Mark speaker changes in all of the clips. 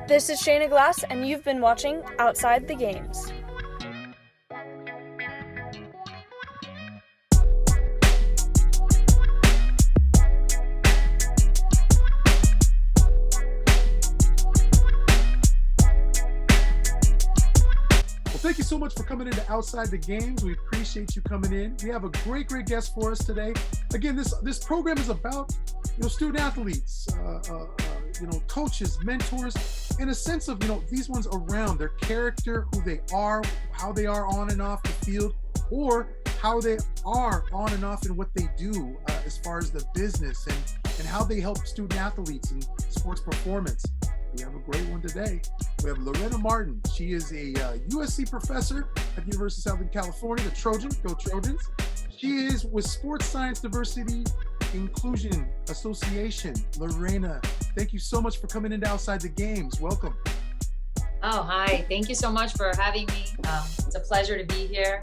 Speaker 1: This is Shayna Glass, and you've been watching Outside the Games.
Speaker 2: Thank you so much for coming into Outside the Games. We appreciate you coming in. We have a great guest for us today. Again, this program is about student athletes, coaches, mentors, in a sense of these ones around their character, who they are, how they are on and off the field, or how they are on and off in what they do as far as the business and how they help student athletes in sports performance. We have a great one today. We have Lorena Martin. She is a USC professor at the University of Southern California, the Trojan, go Trojans. She is with Sports Science Diversity Inclusion Association. Lorena, thank you so much for coming into Outside the Games. Welcome.
Speaker 3: Oh, hi. Thank you so much for having me. It's a pleasure to be here.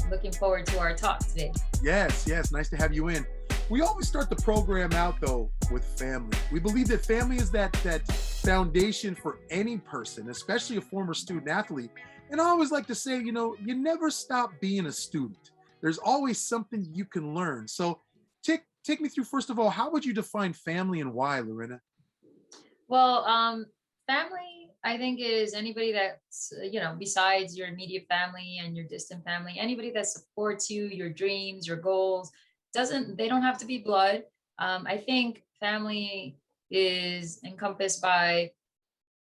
Speaker 3: Looking forward to our talk today.
Speaker 2: Yes. Nice to have you in. We always start the program out, though, with family. We believe that family is that foundation for any person, especially a former student athlete. And I always like to say, you never stop being a student. There's always something you can learn. So take me through, first of all, how would you define family and why, Lorena?
Speaker 3: Well, family, I think, is anybody that's, besides your immediate family and your distant family, anybody that supports you, your dreams, your goals. They don't have to be blood. I think family is encompassed by,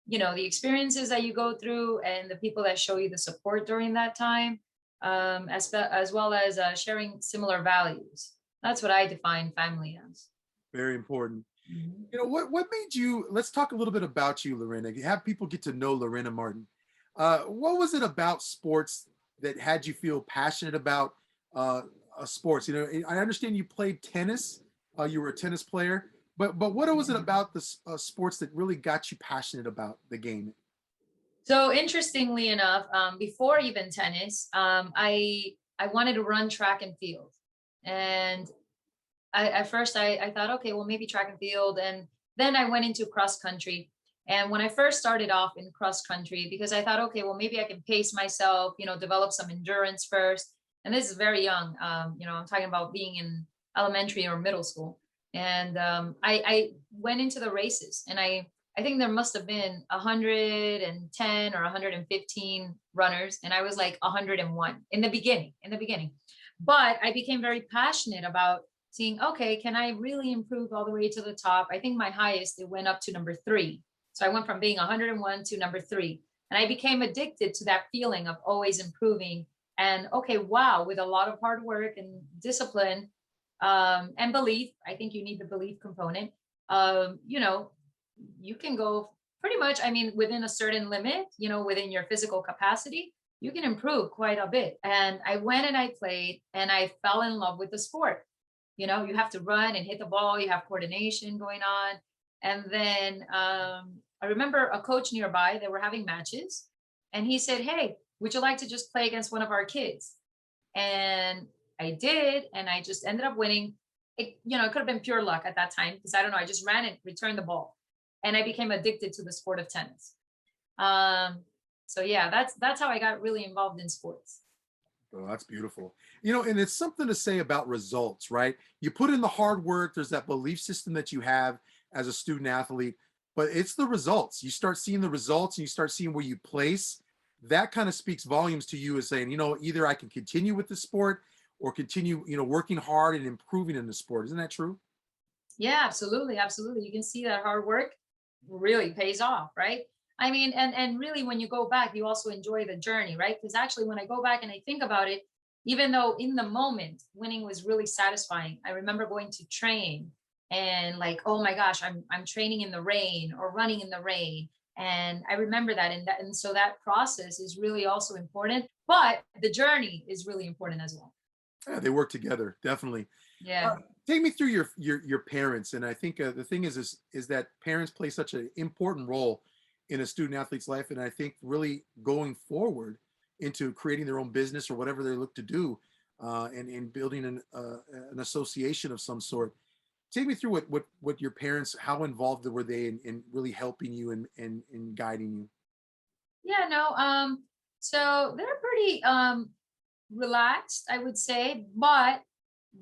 Speaker 3: the experiences that you go through and the people that show you the support during that time, as well as sharing similar values. That's what I define family as.
Speaker 2: Very important.
Speaker 3: Mm-hmm.
Speaker 2: What made you, let's talk a little bit about you, Lorena. Have people get to know Lorena Martin. What was it about sports that had you feel passionate about sports? I understand you played tennis. You were a tennis player, but what was it about the sports that really got you passionate about the game?
Speaker 3: So interestingly enough, before even tennis, I wanted to run track and field, and at first I thought, okay, well, maybe track and field, and then I went into cross country. And when I first started off in cross country, because I thought, okay, well, maybe I can pace myself, develop some endurance first. And this is very young. I'm talking about being in elementary or middle school. And I went into the races, and I think there must have been 110 or 115 runners, and I was like 101 in the beginning. But I became very passionate about seeing, okay, can I really improve all the way to the top? I think my highest, it went up to number 3. So I went from being 101 to number 3. And I became addicted to that feeling of always improving. And okay, wow, with a lot of hard work and discipline and belief, I think you need the belief component. You can go pretty much, within a certain limit, within your physical capacity, you can improve quite a bit. And I went and I played, and I fell in love with the sport. You have to run and hit the ball, you have coordination going on. And then I remember a coach nearby, they were having matches, and he said, hey, would you like to just play against one of our kids? And I did, and I just ended up winning. It could have been pure luck at that time, because I don't know, I just ran and returned the ball, and I became addicted to the sport of tennis. So yeah, that's how I got really involved in sports.
Speaker 2: Oh, that's beautiful. And it's something to say about results, right? You put in the hard work, there's that belief system that you have as a student athlete, but it's the results. You start seeing the results, and you start seeing where you place. That kind of speaks volumes to you as saying, either I can continue with the sport or continue, working hard and improving in the sport. Isn't that true?
Speaker 3: Yeah, absolutely. You can see that hard work really pays off, right? And really, when you go back, you also enjoy the journey, right? Because actually, when I go back and I think about it, even though in the moment winning was really satisfying, I remember going to train and like, oh my gosh, I'm training in the rain or running in the rain. And I remember that, and so that process is really also important, but the journey is really important as well.
Speaker 2: Yeah, they work together, definitely.
Speaker 3: Yeah.
Speaker 2: Take me through your parents, and I think the thing is that parents play such an important role in a student athlete's life, and I think really going forward into creating their own business or whatever they look to do, and building an association of some sort. take me through what your parents, how involved were they in really helping you and guiding you?
Speaker 3: Yeah, no, so they're pretty relaxed, I would say, but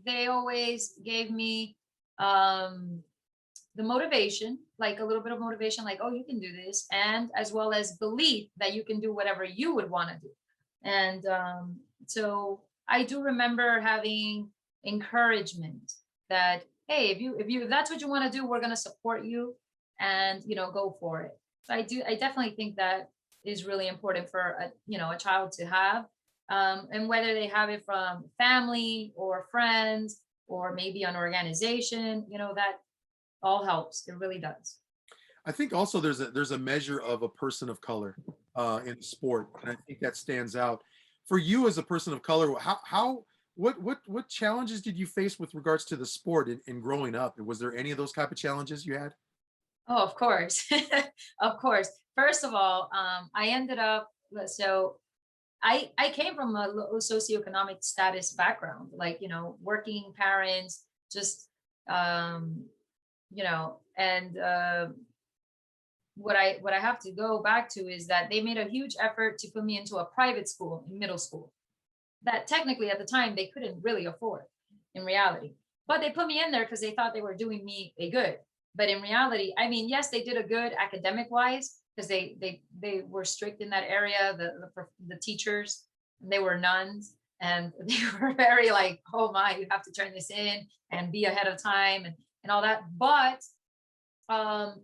Speaker 3: they always gave me um the motivation, like a little bit of motivation, like, oh, you can do this, and as well as belief that you can do whatever you would want to do. And so I do remember having encouragement that, hey, if that's what you want to do, we're going to support you, and go for it. So I definitely think that is really important for a child to have, and whether they have it from family or friends or maybe an organization, that all helps. It really does.
Speaker 2: I think also there's a measure of a person of color in sport, and I think that stands out. For you as a person of color, how what challenges did you face with regards to the sport in growing up? Was there any of those type of challenges you had?
Speaker 3: Oh, of course. Of course. First of all, I ended up, so I came from a low socioeconomic status background, like, working parents, just, um, and what I have to go back to is that they made a huge effort to put me into a private school in middle school that technically at the time they couldn't really afford in reality. But they put me in there because they thought they were doing me a good. But in reality, I mean, yes, they did a good academic wise because they were strict in that area. The teachers, they were nuns, and they were very like, oh my, you have to turn this in and be ahead of time and all that. But um,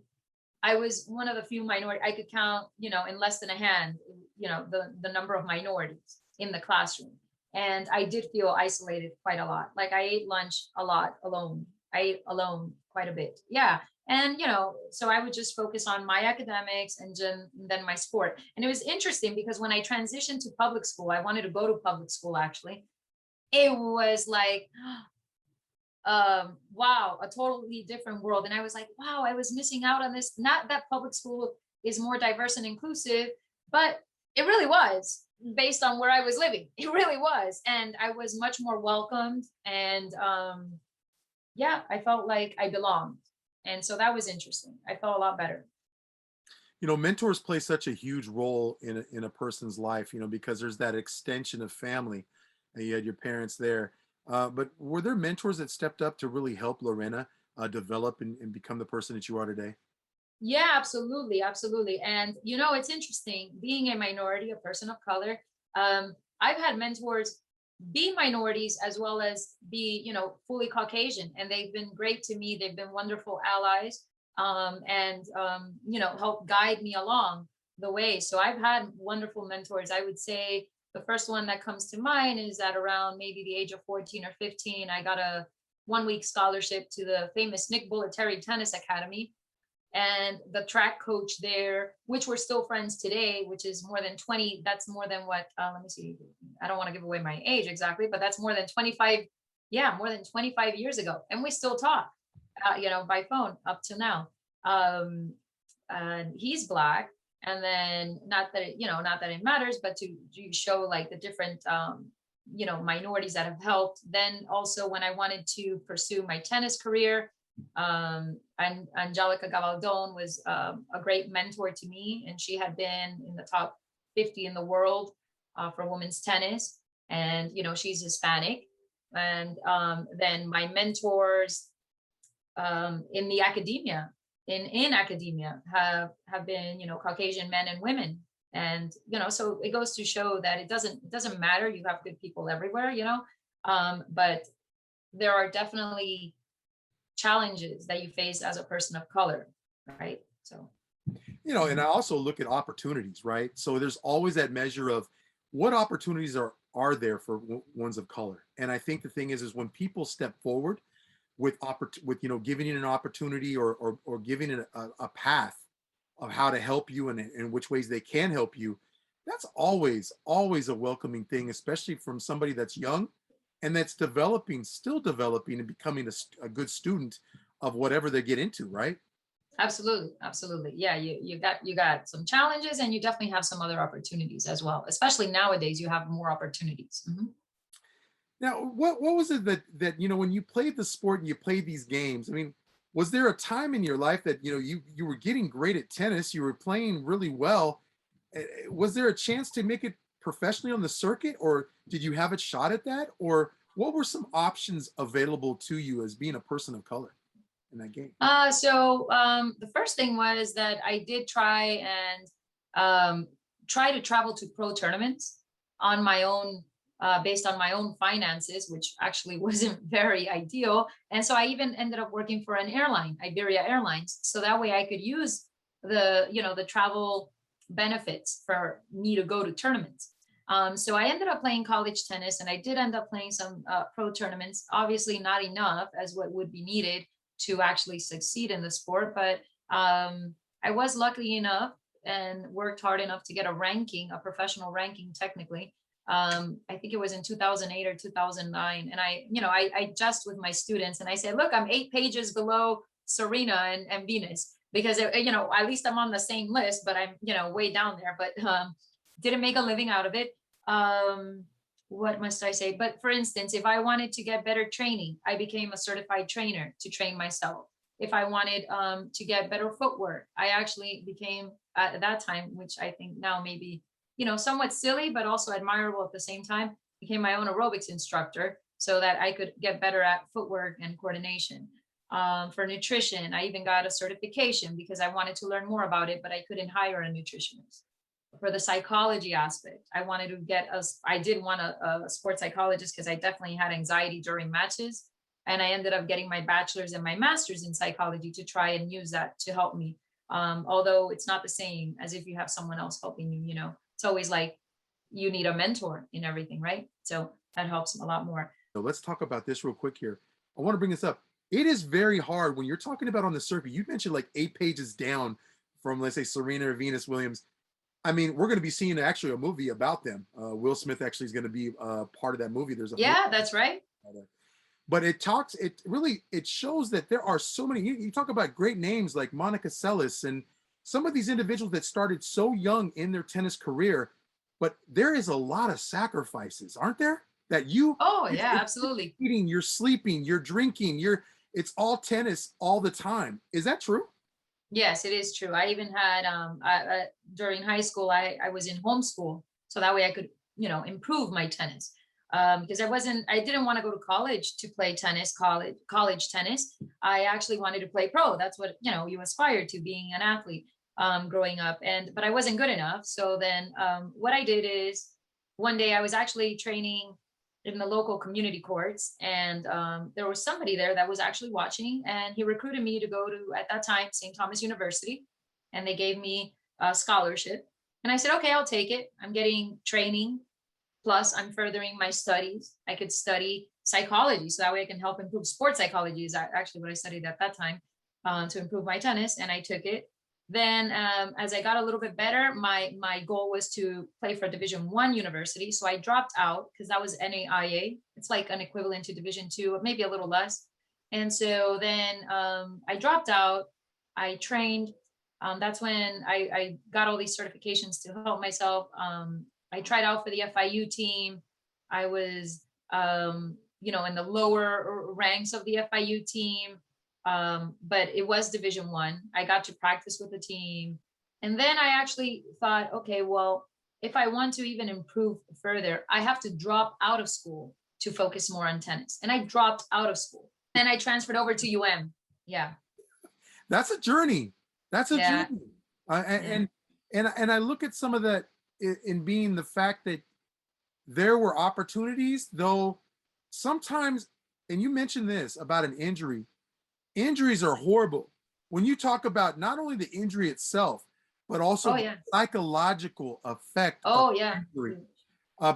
Speaker 3: I was one of the few minority I could count, in less than a hand, the number of minorities in the classroom. And I did feel isolated quite a lot. Like I ate lunch a lot alone. I ate alone quite a bit. Yeah. And, so I would just focus on my academics and then my sport. And it was interesting because when I transitioned to public school, I wanted to go to public school actually. It was like, wow, a totally different world. And I was like, wow, I was missing out on this. Not that public school is more diverse and inclusive, but it really was based on where I was living. It really was. And I was much more welcomed. And yeah, I felt like I belonged. And so that was interesting. I felt a lot better.
Speaker 2: Mentors play such a huge role in a person's life, because there's that extension of family. You had your parents there. But were there mentors that stepped up to really help Lorena develop and become the person that you are today?
Speaker 3: Yeah, absolutely, absolutely. And it's interesting being a minority, a person of color. I've had mentors be minorities as well as be, fully Caucasian, and they've been great to me. They've been wonderful allies, and help guide me along the way. So I've had wonderful mentors. I would say the first one that comes to mind is at around maybe the age of 14 or 15. I got a 1 week scholarship to the famous Nick Bollettieri Tennis Academy, and the track coach there, which we're still friends today, which is more than 20, that's more than what, let me see, I don't want to give away my age exactly, but that's more than 25, yeah, more than 25 years ago. And we still talk, by phone up to now. And he's Black. And then not that it matters, but to show like the different, minorities that have helped. Then also when I wanted to pursue my tennis career, and Angelica Gabaldon was a great mentor to me, and she had been in the top 50 in the world for women's tennis, and she's Hispanic. And then my mentors in the academia, in academia, have been Caucasian men and women, and so it goes to show that it doesn't matter. You have good people everywhere, but there are definitely challenges that you face as a person of color, right? So
Speaker 2: And I also look at opportunities, right? So there's always that measure of what opportunities are there for ones of color. And I think the thing is when people step forward with giving it an opportunity or giving it a path of how to help you and in which ways they can help you, that's always a welcoming thing, especially from somebody that's young and that's still developing and becoming a good student of whatever they get into, right?
Speaker 3: absolutely, yeah, you got some challenges, and you definitely have some other opportunities as well, especially nowadays you have more opportunities. Mhm.
Speaker 2: Now, what was it that when you played the sport and you played these games? I mean, was there a time in your life that you were getting great at tennis, you were playing really well? Was there a chance to make it professionally on the circuit, or did you have a shot at that, or what were some options available to you as being a person of color in that game?
Speaker 3: The first thing was that I did try to travel to pro tournaments on my own, based on my own finances, which actually wasn't very ideal. And so I even ended up working for an airline, Iberia Airlines, so that way I could use the travel benefits for me to go to tournaments. So I ended up playing college tennis, and I did end up playing some pro tournaments. Obviously, not enough as what would be needed to actually succeed in the sport, but I was lucky enough and worked hard enough to get a ranking, a professional ranking, technically. I think it was in 2008 or 2009, and I just with my students, and I said, look, I'm 8 pages below Serena and Venus, because at least I'm on the same list, but I'm way down there. But didn't make a living out of it. What must I say? But for instance, if I wanted to get better training, I became a certified trainer to train myself. If I wanted to get better footwork, I actually became, at that time, which I think now maybe somewhat silly, but also admirable at the same time, became my own aerobics instructor so that I could get better at footwork and coordination. For nutrition, I even got a certification because I wanted to learn more about it, but I couldn't hire a nutritionist. For the psychology aspect, I did want a sports psychologist because I definitely had anxiety during matches. And I ended up getting my bachelor's and my master's in psychology to try and use that to help me. Although it's not the same as if you have someone else helping you, it's always like you need a mentor in everything, right? So that helps a lot more.
Speaker 2: So let's talk about this real quick here. I want to bring this up. It is very hard when you're talking about on the circuit. You mentioned like 8 pages down from, let's say, Serena or Venus Williams. I mean, we're going to be seeing actually a movie about them. Will Smith actually is going to be part of that movie. There's a
Speaker 3: Yeah, that's right.
Speaker 2: But it shows that there are so many. You talk about great names like Monica Seles and some of these individuals that started so young in their tennis career, but there is a lot of sacrifices, aren't there? That
Speaker 3: Oh yeah, absolutely.
Speaker 2: You're eating, you're sleeping, you're drinking, it's all tennis all the time. Is that true?
Speaker 3: Yes, it is true. I even had during high school, I was in homeschool, so that way I could improve my tennis, because I didn't want to go to college to play tennis, college tennis. I actually wanted to play pro. That's what you aspire to, being an athlete growing up, but I wasn't good enough. So then what I did is, one day I was actually training in the local community courts, and there was somebody there that was actually watching, and he recruited me to go to, at that time, St. Thomas University, and they gave me a scholarship, and I said, okay, I'll take it. I'm getting training, plus I'm furthering my studies. I could study psychology, so that way I can help improve sports psychology, is actually what I studied at that time, to improve my tennis, and I took it. Then as I got a little bit better, my goal was to play for Division I university. So I dropped out because that was NAIA. It's like an equivalent to Division II, maybe a little less. And so then I dropped out. I trained. That's when I got all these certifications to help myself. I tried out for the FIU team. I was, in the lower ranks of the FIU team. But it was Division I. I got to practice with the team. And then I actually thought, okay, well, if I want to even improve further, I have to drop out of school to focus more on tennis. And I dropped out of school. Then I transferred over to UM. Yeah.
Speaker 2: That's a journey. That's a journey. And I look at some of that in being the fact that there were opportunities, though sometimes, and you mentioned this about an injury. Injuries are horrible. When you talk about not only the injury itself, but also the psychological effect of injury.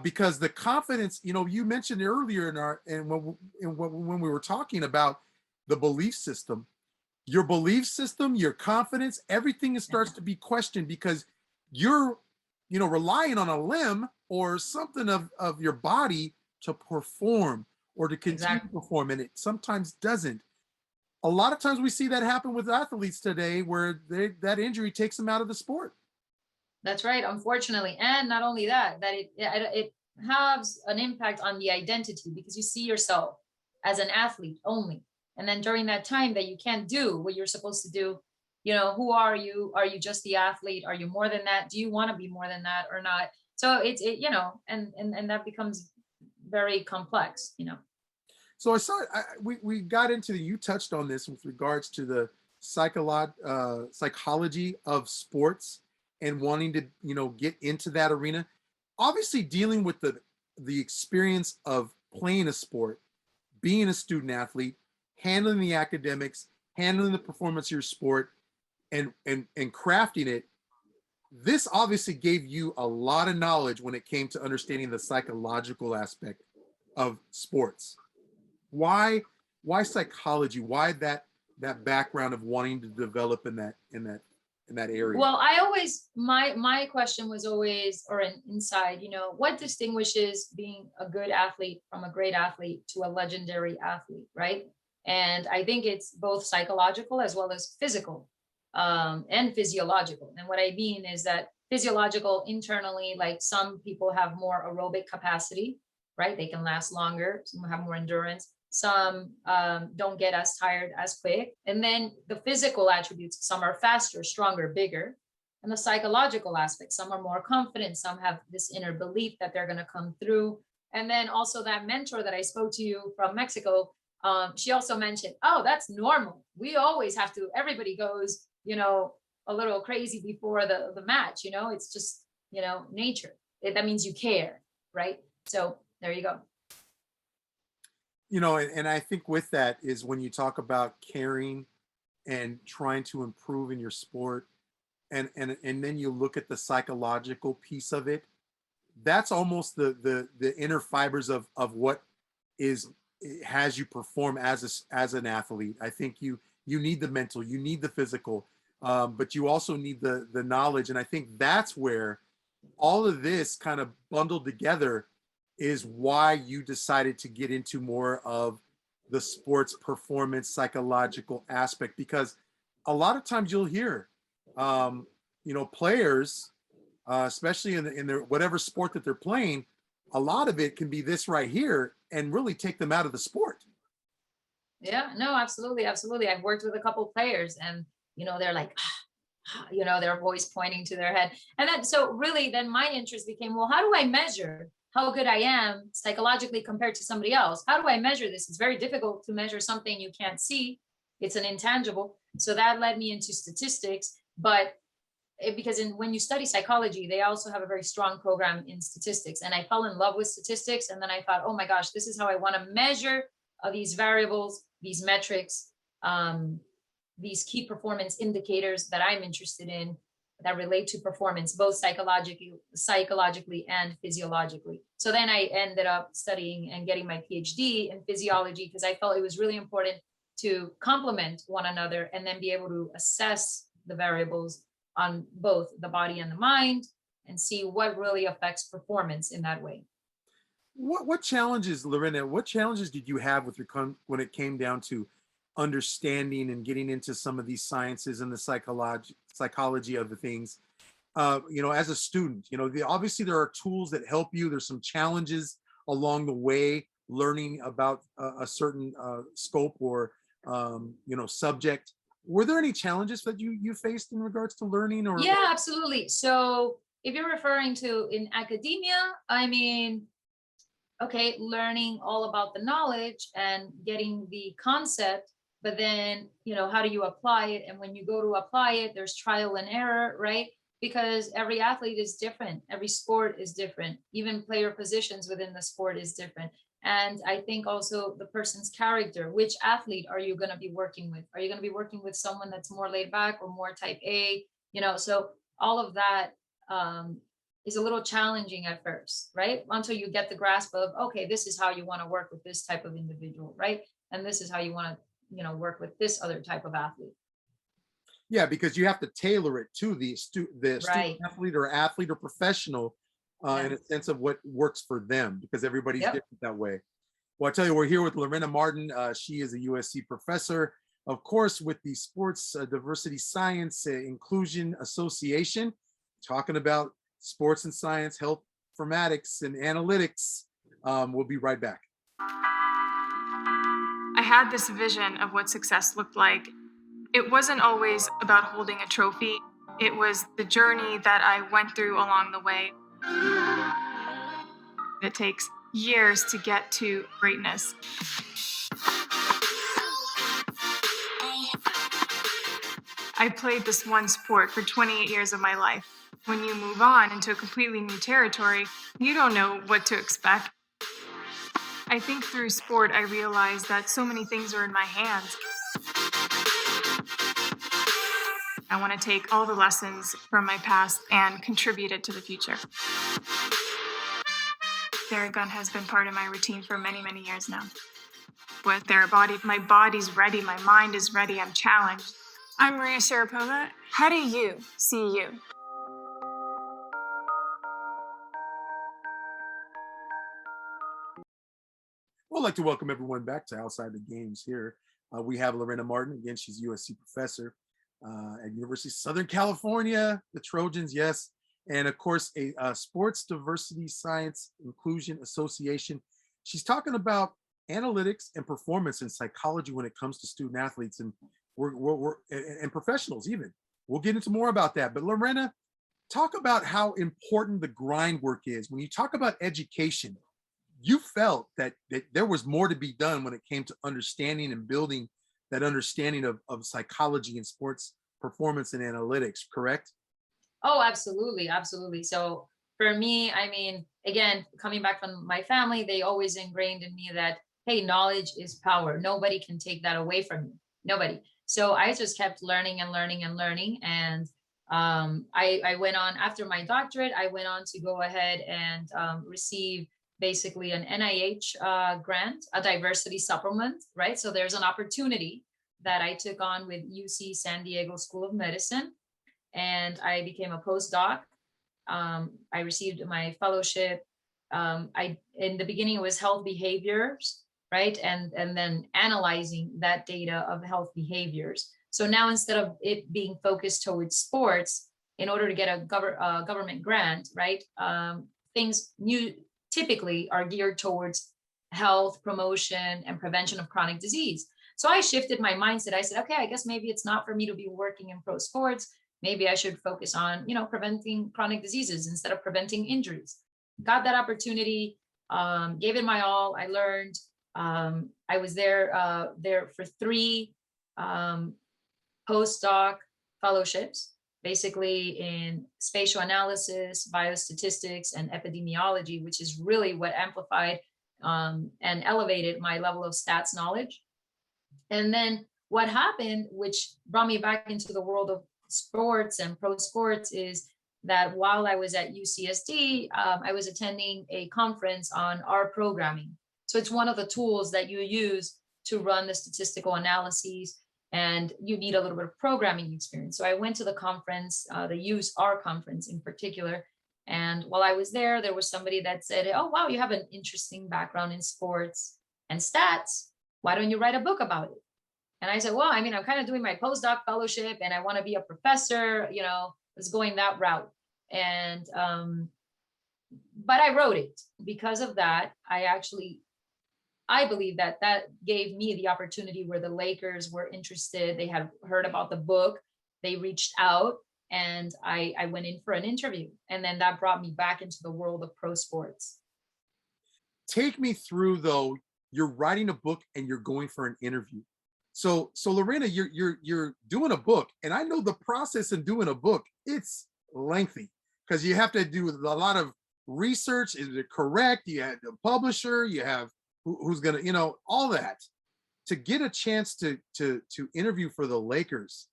Speaker 2: Because the confidence, you mentioned earlier when we were talking about the belief system, your belief system, your confidence, everything starts to be questioned because you're, relying on a limb or something of your body to perform or to continue to perform, and it sometimes doesn't. A lot of times we see that happen with athletes today where that injury takes them out of the sport.
Speaker 3: That's right, unfortunately. And not only that has an impact on the identity, because you see yourself as an athlete only. And then during that time that you can't do what you're supposed to do, who are you? Are you just the athlete? Are you more than that? Do you want to be more than that or not? So and that becomes very complex.
Speaker 2: So we got into you touched on this with regards to the psychology of sports and wanting to, get into that arena. Obviously, dealing with the experience of playing a sport, being a student athlete, handling the academics, handling the performance of your sport, and crafting it. This obviously gave you a lot of knowledge when it came to understanding the psychological aspect of sports. Why psychology? Why that background of wanting to develop in that area?
Speaker 3: Well, I always, my question was always, or inside, what distinguishes being a good athlete from a great athlete to a legendary athlete, right? And I think it's both psychological as well as physical, and physiological. And what I mean is that physiological internally, like some people have more aerobic capacity, right? They can last longer, some have more endurance, some don't get as tired as quick. And then the physical attributes, some are faster, stronger, bigger. And the psychological aspects, some are more confident, some have this inner belief that they're going to come through. And then also that mentor that I spoke to you from Mexico, she also mentioned, oh, that's normal. We always have to, everybody goes, a little crazy before the match, it's just, nature. That means you care, right? So there you go.
Speaker 2: And I think with that is when you talk about caring and trying to improve in your sport, and then you look at the psychological piece of it, that's almost the inner fibers of what has you perform as an athlete. I think you need the mental, you need the physical, but you also need the knowledge. And I think that's where all of this kind of bundled together is why you decided to get into more of the sports performance psychological aspect. Because a lot of times you'll hear, players, especially in their whatever sport that they're playing, a lot of it can be this right here and really take them out of the sport.
Speaker 3: Yeah, no, absolutely, absolutely. I've worked with a couple of players, and they're like, their voice pointing to their head, and then so really, then my interest became, well, how do I measure how good I am psychologically compared to somebody else? How do I measure this? It's very difficult to measure something you can't see. It's an intangible. So that led me into statistics, but because when you study psychology, they also have a very strong program in statistics. And I fell in love with statistics. And then I thought, oh my gosh, this is how I want to measure these variables, these metrics, these key performance indicators that I'm interested in that relate to performance, both psychologically and physiologically. So then I ended up studying and getting my PhD in physiology, because I felt it was really important to complement one another and then be able to assess the variables on both the body and the mind and see what really affects performance in that way.
Speaker 2: What challenges, Lorena, what challenges did you have when it came down to understanding and getting into some of these sciences and the psychology of the things, as a student? Obviously there are tools that help you. There's some challenges along the way, learning about a certain scope or, subject. Were there any challenges that you faced in regards to learning?
Speaker 3: Yeah, absolutely. So if you're referring to in academia, I mean, okay, learning all about the knowledge and getting the concept, but then, how do you apply it? And when you go to apply it, there's trial and error, right? Because every athlete is different. Every sport is different. Even player positions within the sport is different. And I think also the person's character. Which athlete are you going to be working with? Are you going to be working with someone that's more laid back or more type A? So all of that is a little challenging at first, right? Until you get the grasp of, okay, this is how you want to work with this type of individual, right? And this is how you want to, work with this other type of athlete.
Speaker 2: Yeah, because you have to tailor it to the student athlete or professional, in a sense of what works for them, because everybody's different that way. Well, I tell you, we're here with Lorena Martin. She is a USC professor, of course, with the Sports Diversity Science Inclusion Association, talking about sports and science, health, informatics and analytics. We'll be right back.
Speaker 4: I had this vision of what success looked like. It wasn't always about holding a trophy. It was the journey that I went through along the way. It takes years to get to greatness. I played this one sport for 28 years of my life. When you move on into a completely new territory, you don't know what to expect. I think through sport, I realized that so many things are in my hands. I want to take all the lessons from my past and contribute it to the future. Theragun has been part of my routine for many, many years now. With Therabody, my body's ready, my mind is ready, I'm challenged.
Speaker 1: I'm Maria Sharapova. How do you see you?
Speaker 2: I'd like to welcome everyone back to Outside the Games here. We have Lorena Martin. Again, she's USC professor at University of Southern California, the Trojans, yes. And of course, a Sports Diversity Science Inclusion Association. She's talking about analytics and performance and psychology when it comes to student athletes and and professionals even. We'll get into more about that. But Lorena, talk about how important the grind work is. When you talk about education, you felt that there was more to be done when it came to understanding and building that understanding of psychology and sports performance and analytics, correct?
Speaker 3: Oh, absolutely, absolutely. So for me, I mean, again, coming back from my family, they always ingrained in me that, hey, knowledge is power. Nobody can take that away from you. Nobody. So I just kept learning and learning and learning. And I went on after my doctorate, I went on to go ahead and receive basically an NIH grant, a diversity supplement, right? So there's an opportunity that I took on with UC San Diego School of Medicine, and I became a postdoc. I received my fellowship. In the beginning it was health behaviors, right? And then analyzing that data of health behaviors. So now instead of it being focused towards sports, in order to get a government grant, right? Things new typically are geared towards health promotion and prevention of chronic disease. So I shifted my mindset. I said, okay, I guess maybe it's not for me to be working in pro sports. Maybe I should focus on, preventing chronic diseases instead of preventing injuries. Got that opportunity, gave it my all. I learned. I was there for 3 postdoc fellowships, basically in spatial analysis, biostatistics, and epidemiology, which is really what amplified and elevated my level of stats knowledge. And then what happened, which brought me back into the world of sports and pro sports, is that while I was at UCSD, I was attending a conference on R programming. So it's one of the tools that you use to run the statistical analyses, and you need a little bit of programming experience. So I went to the conference, the Use R conference in particular. And while I was there, there was somebody that said, oh, wow, you have an interesting background in sports and stats. Why don't you write a book about it? And I said, well, I mean, I'm kind of doing my postdoc fellowship and I want to be a professor, was going that route. And, but I wrote it. Because of that, I believe that gave me the opportunity where the Lakers were interested. They had heard about the book. They reached out and I went in for an interview. And then that brought me back into the world of pro sports.
Speaker 2: Take me through, though, you're writing a book and you're going for an interview. So Lorena, you're doing a book, and I know the process in doing a book, it's lengthy because you have to do a lot of research. Is it correct? You have the publisher, you have who's gonna, all that. To get a chance to interview for the Lakers,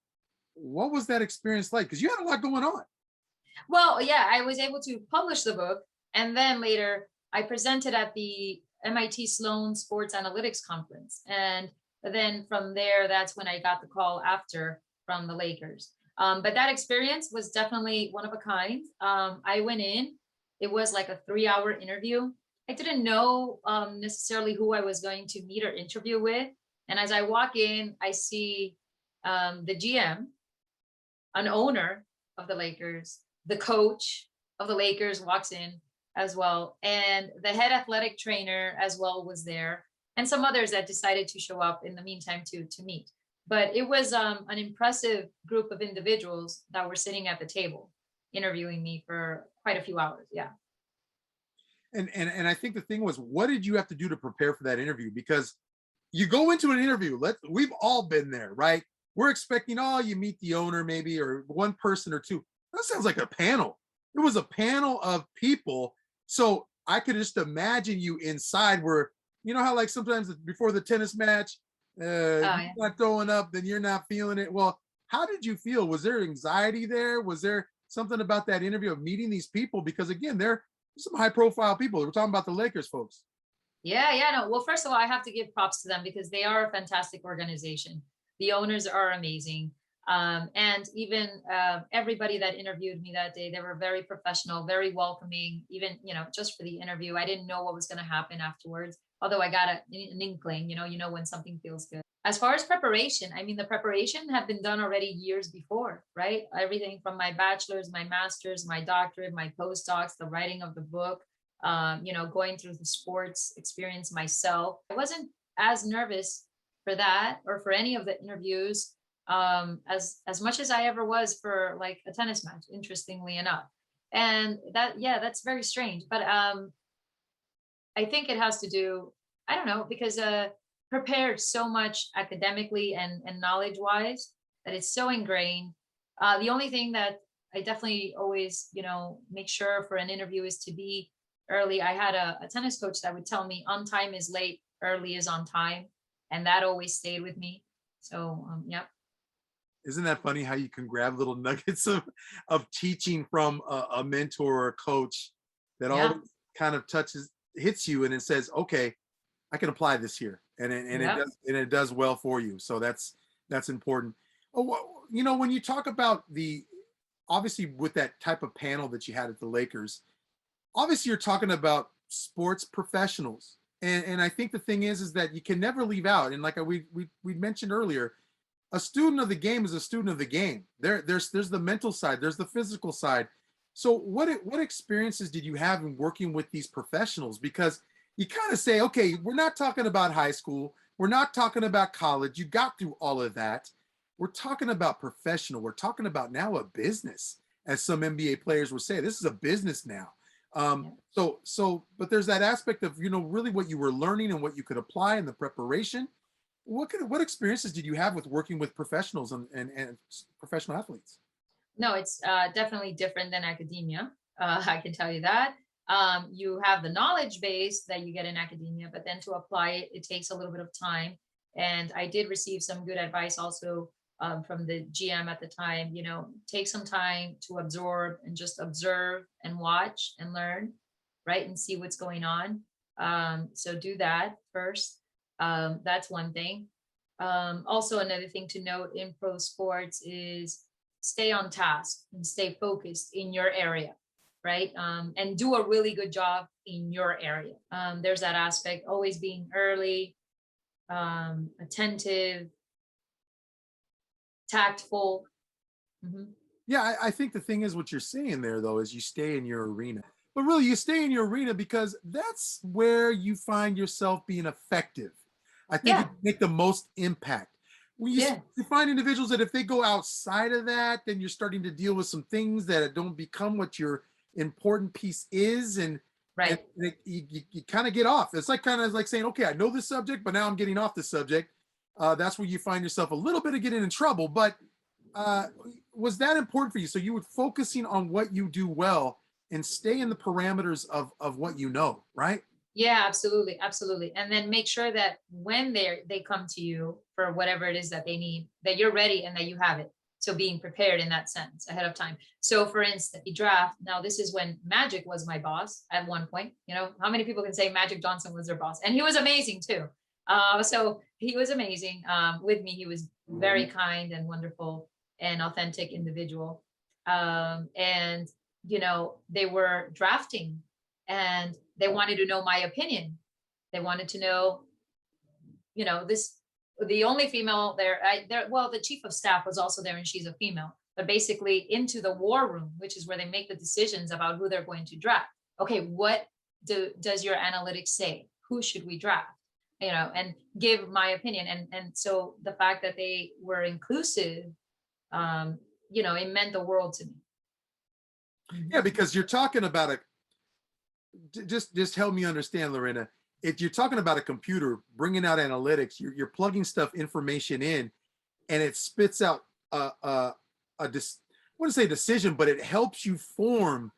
Speaker 2: what was that experience like? Because you had a lot going on.
Speaker 3: Well, yeah, I was able to publish the book, and then later I presented at the MIT Sloan Sports Analytics Conference, and then from there, that's when I got the call after from the Lakers. But that experience was definitely one of a kind. I went in, it was like a 3-hour interview. I didn't know necessarily who I was going to meet or interview with. And as I walk in, I see the GM, an owner of the Lakers, the coach of the Lakers walks in, as well. And the head athletic trainer as well was there, and some others that decided to show up in the meantime to meet. But it was an impressive group of individuals that were sitting at the table interviewing me for quite a few hours. Yeah.
Speaker 2: And I think the thing was, what did you have to do to prepare for that interview? Because you go into an interview, we've all been there, right? We're expecting, oh, you meet the owner maybe, or one person or two. That sounds like a panel. It was a panel of people. So I could just imagine you inside where, you know how like sometimes before the tennis match, you're
Speaker 3: Yeah.
Speaker 2: not throwing up, then you're not feeling it. Well, how did you feel? Was there anxiety there? Was there something about that interview of meeting these people? Because again, they're some high profile people. We're talking about the Lakers folks.
Speaker 3: Yeah, no. Well, first of all, I have to give props to them because they are a fantastic organization. The owners are amazing. And even everybody that interviewed me that day, they were very professional, very welcoming, even, just for the interview. I didn't know what was going to happen afterwards, although I got an inkling, when something feels good. As far as preparation, I mean, the preparation had been done already years before, right? Everything from my bachelor's, my master's, my doctorate, my postdocs, the writing of the book, going through the sports experience myself. I wasn't as nervous for that or for any of the interviews as much as I ever was for like a tennis match, interestingly enough. And that's very strange. But I think it has to do, I don't know, because prepared so much academically and knowledge wise that it's so ingrained. The only thing that I definitely always, make sure for an interview is to be early. I had a tennis coach that would tell me on time is late, early is on time. And that always stayed with me. So, yeah.
Speaker 2: Isn't that funny how you can grab little nuggets of teaching from a mentor or a coach that
Speaker 3: Yeah.
Speaker 2: all kind of hits you and it says, okay, I can apply this here. And it does well for you. So that's important. Oh, when you talk about obviously with that type of panel that you had at the Lakers, obviously you're talking about sports professionals. And I think the thing is that you can never leave out. And like we mentioned earlier, a student of the game is a student of the game. There's the mental side, there's the physical side. So what experiences did you have in working with these professionals? Because you kind of say, okay, we're not talking about high school, we're not talking about college. You got through all of that. We're talking about professional. We're talking about now a business, as some NBA players would say. This is a business now. But there's that aspect of, really what you were learning and what you could apply in the preparation. What experiences did you have with working with professionals and professional athletes?
Speaker 3: No, it's definitely different than academia. I can tell you that. You have the knowledge base that you get in academia, but then to apply it, it takes a little bit of time. And I did receive some good advice also from the GM at the time, take some time to absorb and just observe and watch and learn, right? And see what's going on. So do that first. That's one thing. Also, another thing to note in pro sports is stay on task and stay focused in your area, right? And do a really good job in your area. There's that aspect, always being early, attentive, tactful. Mm-hmm.
Speaker 2: Yeah, I think the thing is what you're saying there, though, is you stay in your arena. But really, you stay in your arena because that's where you find yourself being effective. I think you make the most impact. When you find individuals that if they go outside of that, then you're starting to deal with some things that don't become what your important piece is. And,
Speaker 3: right.
Speaker 2: and you kind of get off. It's kind of like saying, okay, I know this subject, but now I'm getting off the subject. That's where you find yourself a little bit of getting in trouble. But was that important for you? So you were focusing on what you do well and stay in the parameters of what you know, right?
Speaker 3: Yeah, absolutely. Absolutely. And then make sure that when they come to you for whatever it is that they need, that you're ready and that you have it. So being prepared in that sense ahead of time. So for instance, the draft, now this is when Magic was my boss at one point. How many people can say Magic Johnson was their boss? And he was amazing too. So he was amazing with me. He was very kind and wonderful and authentic individual. And, they were drafting and they wanted to know my opinion. They wanted to know, the only female there, well, the chief of staff was also there and she's a female, but basically into the war room, which is where they make the decisions about who they're going to draft. okay, what does your analytics say? Who should we draft? And give my opinion. And so the fact that they were inclusive, it meant the world to me.
Speaker 2: Yeah, because you're talking about just help me understand, Lorena. If you're talking about a computer bringing out analytics, you're plugging information in, and it spits out I wouldn't say decision, but it helps you form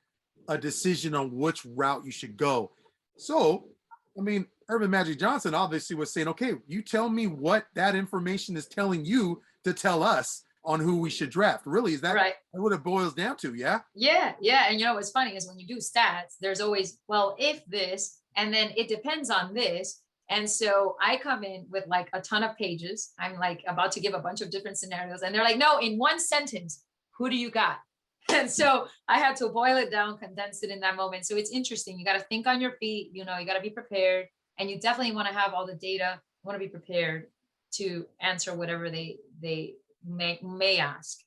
Speaker 2: a decision on which route you should go. So, I mean, Urban Magic Johnson obviously was saying, okay, you tell me what that information is telling you to tell us on who we should draft. Really, is that
Speaker 3: right?
Speaker 2: What it boils down to? Yeah.
Speaker 3: Yeah. And what's funny is when you do stats, there's always, well, if this, and then it depends on this. And so I come in with like a ton of pages. I'm like about to give a bunch of different scenarios. And they're like, no, in one sentence, who do you got? And so I had to boil it down, condense it in that moment. So it's interesting. You got to think on your feet, you got to be prepared. And you definitely want to have all the data, want to be prepared to answer whatever they may ask.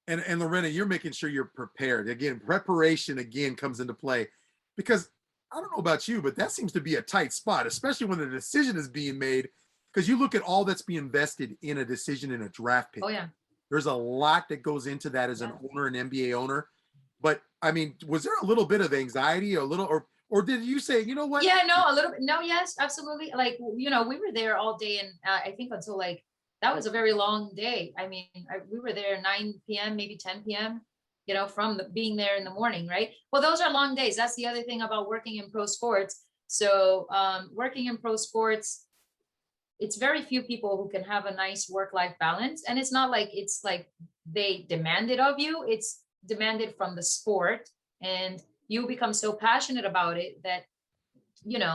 Speaker 2: And Lorena, you're making sure you're prepared. Again, preparation again comes into play, because I don't know about you, but that seems to be a tight spot, especially when a decision is being made, because you look at all that's being invested in a decision in a draft pick.
Speaker 3: Oh yeah.
Speaker 2: There's a lot that goes into that as an owner, an NBA owner. But I mean, was there a little bit of anxiety, or did you say, you know what?
Speaker 3: Yeah, no, a little bit. No, yes, absolutely. Like, we were there all day, and I think until like, that was a very long day. I mean, we were there 9 p.m., maybe 10 p.m., from being there in the morning, right? Well, those are long days. That's the other thing about working in pro sports. So working in pro sports, it's very few people who can have a nice work-life balance. And it's not like it's like they demand it of you. It's demanded from the sport. And you become so passionate about it that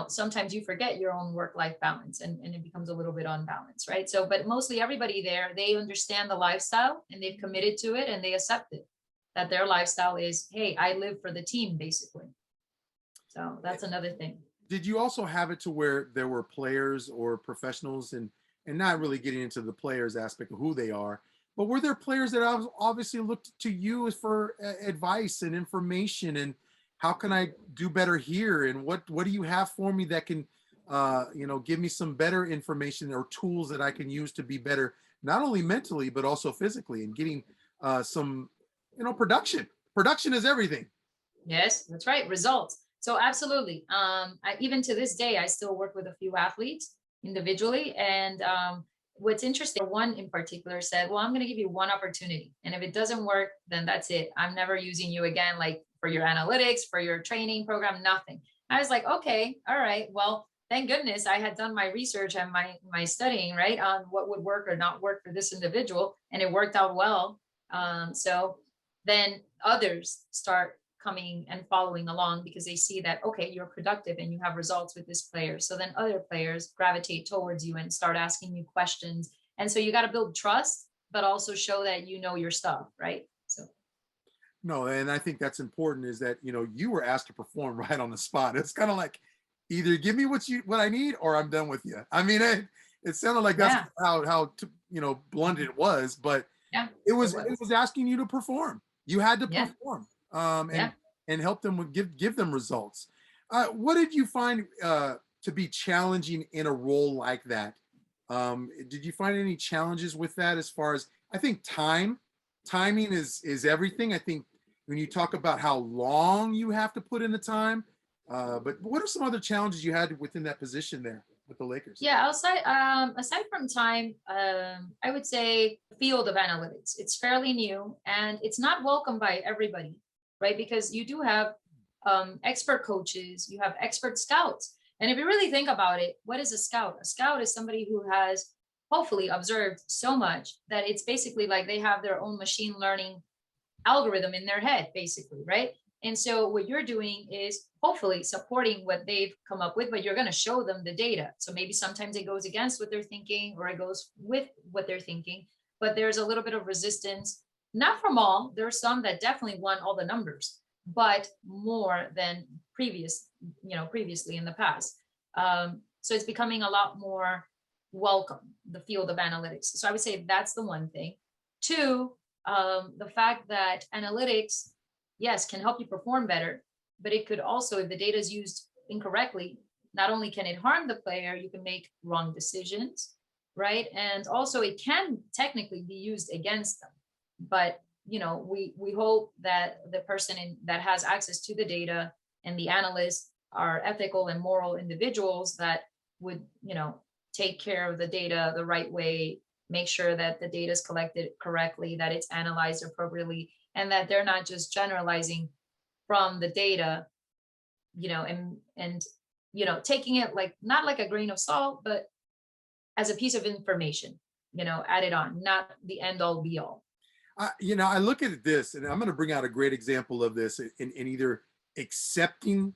Speaker 3: sometimes you forget your own work-life balance, and it becomes a little bit unbalanced, right? So, but mostly everybody there, they understand the lifestyle and they've committed to it, and they accept it, that their lifestyle is, hey, I live for the team, basically. So that's another thing.
Speaker 2: Did you also have it to where there were players or professionals, and not really getting into the players aspect of who they are, but were there players that obviously looked to you for advice and information, and how can I do better here? And what do you have for me that can, give me some better information or tools that I can use to be better, not only mentally, but also physically, and getting some, production. Production is everything.
Speaker 3: Yes, that's right. Results. So absolutely. Even to this day, I still work with a few athletes individually. And what's interesting, one in particular said, well, I'm going to give you one opportunity. And if it doesn't work, then that's it. I'm never using you again. Like, for your analytics, for your training program, nothing. I was like, okay, all right. Well, thank goodness I had done my research and my studying, right, on what would work or not work for this individual. And it worked out well. So then others start coming and following along, because they see that, okay, you're productive and you have results with this player. So then other players gravitate towards you and start asking you questions. And so you got to build trust, but also show that you know your stuff, right? So.
Speaker 2: No, and I think that's important, is that, you were asked to perform right on the spot. It's kind of like, either give me what I need, or I'm done with you. I mean, it sounded like that's how blunt it was, but it was asking you to perform. You had to perform, and help them give them results. What did you find to be challenging in a role like that? Did you find any challenges with that, as far as, I think timing is everything. I think when you talk about how long you have to put in the time, but what are some other challenges you had within that position there with the Lakers?
Speaker 3: Yeah, aside from time, I would say the field of analytics, it's fairly new and it's not welcomed by everybody, right? Because you do have expert coaches, you have expert scouts. And if you really think about it, what is a scout? A scout is somebody who has hopefully observed so much that it's basically like they have their own machine learning algorithm in their head, basically, right? And so what you're doing is hopefully supporting what they've come up with, but you're going to show them the data. So maybe sometimes it goes against what they're thinking, or it goes with what they're thinking, but there's a little bit of resistance, not from all. There are some that definitely want all the numbers, but more than previously in the past. So it's becoming a lot more welcome, the field of analytics. So I would say that's the one thing. Two, the fact that analytics, yes, can help you perform better, but it could also, if the data is used incorrectly, not only can it harm the player, you can make wrong decisions, right? And also it can technically be used against them. But we hope that the person that has access to the data and the analysts are ethical and moral individuals that would take care of the data the right way, make sure that the data is collected correctly, that it's analyzed appropriately, and that they're not just generalizing from the data, and taking it like not like a grain of salt, but as a piece of information, added on, not the end all be all.
Speaker 2: I look at this, and I'm going to bring out a great example of this in either accepting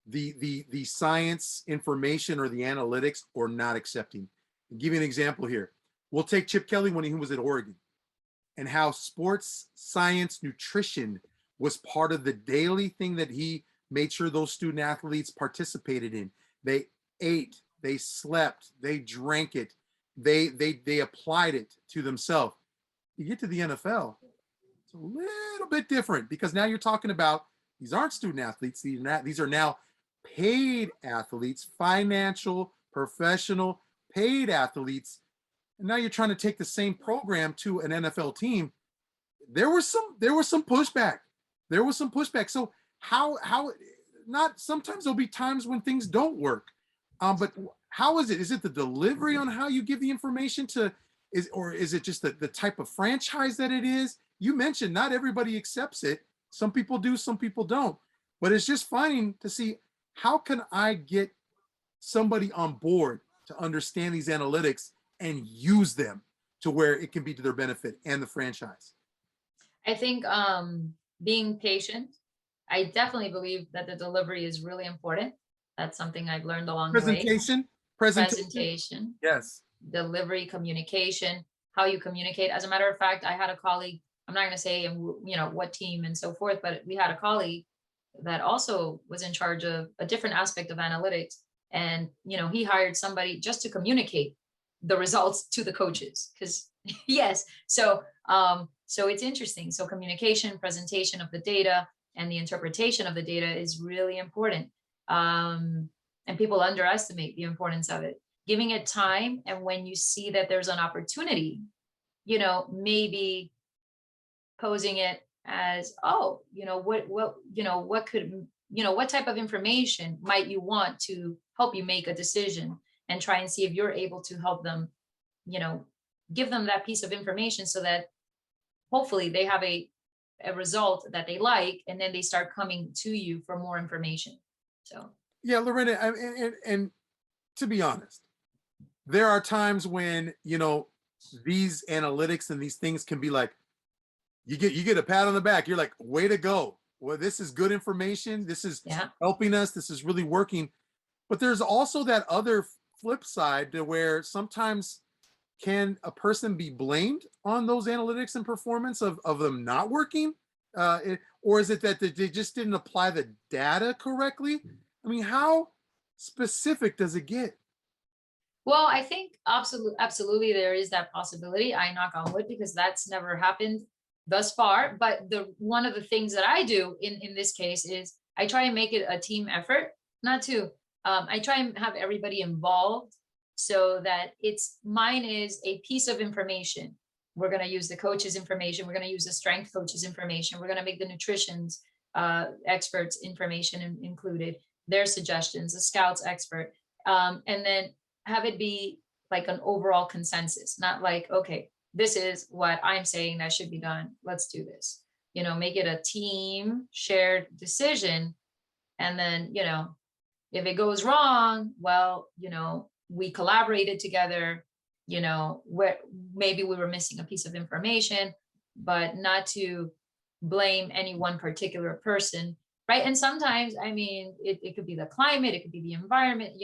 Speaker 2: the science information or the analytics, or not accepting. I'll give you an example here. We'll take Chip Kelly when he was at Oregon, and how sports science nutrition was part of the daily thing that he made sure those student athletes participated in. They ate, they slept, they drank it, they applied it to themselves. You get to the NFL, it's a little bit different, because now you're talking about, these aren't student athletes, these are now paid athletes, financial, professional, paid athletes. And now you're trying to take the same program to an NFL team. There was some pushback. There was some pushback. So how not, sometimes there'll be times when things don't work. But how is it? Is it the delivery on how you give the information to, or is it just the type of franchise that it is? You mentioned not everybody accepts it. Some people do, some people don't. But it's just finding to see, how can I get somebody on board to understand these analytics and use them to where it can be to their benefit and the franchise?
Speaker 3: I think being patient. I definitely believe that the delivery is really important. That's something I've learned along the way. Presentation,
Speaker 2: Yes.
Speaker 3: delivery, communication, how you communicate. As a matter of fact, I had a colleague, I'm not going to say what team and so forth, but we had a colleague that also was in charge of a different aspect of analytics, and he hired somebody just to communicate the results to the coaches, because yes, so it's interesting. So communication, presentation of the data, and the interpretation of the data is really important. And people underestimate the importance of it. Giving it time, and when you see that there's an opportunity, maybe posing it as, what could, what type of information might you want to help you make a decision, and try and see if you're able to help them, give them that piece of information, so that hopefully they have a result that they like, and then they start coming to you for more information. So
Speaker 2: yeah, Lorena, and to be honest, there are times when these analytics and these things can be like, you get a pat on the back. You're like, way to go. Well, this is good information. This is helping us. This is really working. But there's also that other flip side to where sometimes, can a person be blamed on those analytics and performance of them not working? Or is it that they just didn't apply the data correctly? I mean, how specific does it get?
Speaker 3: Well, I think absolutely there is that possibility. I knock on wood, because that's never happened thus far. But one of the things that I do in this case is I try and make it a team effort, not to, I try and have everybody involved, so that mine is a piece of information. We're going to use the coach's information. We're going to use the strength coach's information. We're going to make the nutrition's experts information included, their suggestions, the scouts expert, and then have it be like an overall consensus, not like, okay, this is what I'm saying that should be done, let's do this. Make it a team shared decision. And then, if it goes wrong, well, we collaborated together, where maybe we were missing a piece of information, but not to blame any one particular person, right? And sometimes, I mean, it could be the climate, it could be the environment,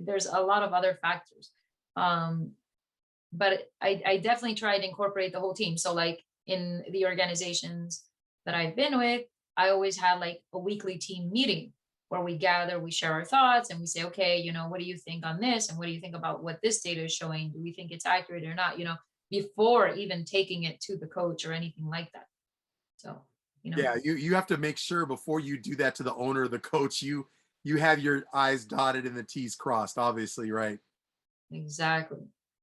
Speaker 3: there's a lot of other factors. But I definitely try to incorporate the whole team. So like in the organizations that I've been with, I always have like a weekly team meeting where we gather, we share our thoughts, and we say, okay, what do you think on this? And what do you think about what this data is showing? Do we think it's accurate or not? Before even taking it to the coach or anything like that. So you know.
Speaker 2: Yeah, you have to make sure before you do that to the owner or the coach, you have your I's dotted and the T's crossed, obviously, right?
Speaker 3: Exactly.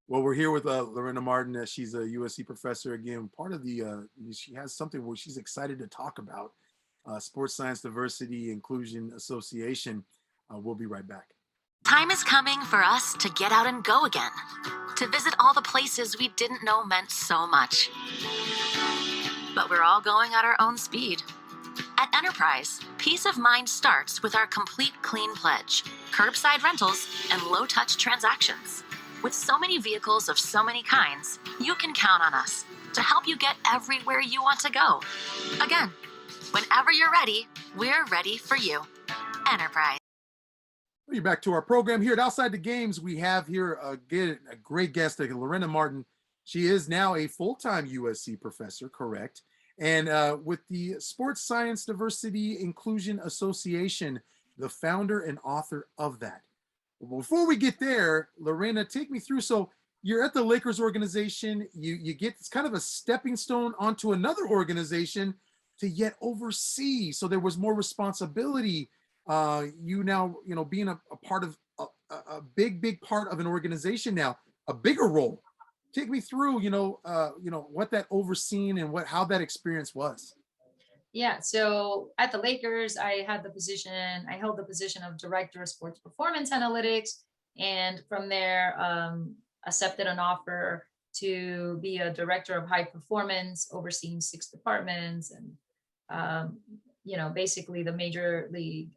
Speaker 2: Well, we're here with Lorena Martin. She's a USC professor. Again, part of she has something where she's excited to talk about Sports Science Diversity Inclusion Association. We'll be right back.
Speaker 5: Time is coming for us to get out and go again, to visit all the places we didn't know meant so much. But we're all going at our own speed. At Enterprise, peace of mind starts with our complete clean pledge, curbside rentals, and low-touch transactions. With so many vehicles of so many kinds, you can count on us to help you get everywhere you want to go. Again, whenever you're ready, we're ready for you. Enterprise.
Speaker 2: You're back to our program here at Outside the Games. We have here again a great guest, Lorena Martin. She is now a full-time USC professor, correct? And with the Sports Science Diversity Inclusion Association, the founder and author of that. Before we get there, Lorena, take me through. So you're at the Lakers organization. You get, it's kind of a stepping stone onto another organization to yet oversee. So there was more responsibility. You now, being a part of a big part of an organization now, a bigger role. Take me through, what that overseeing and how that experience was.
Speaker 3: Yeah, so at the Lakers, I held the position of Director of Sports Performance Analytics. And from there, accepted an offer to be a Director of High Performance, overseeing 6 departments and, basically a Major League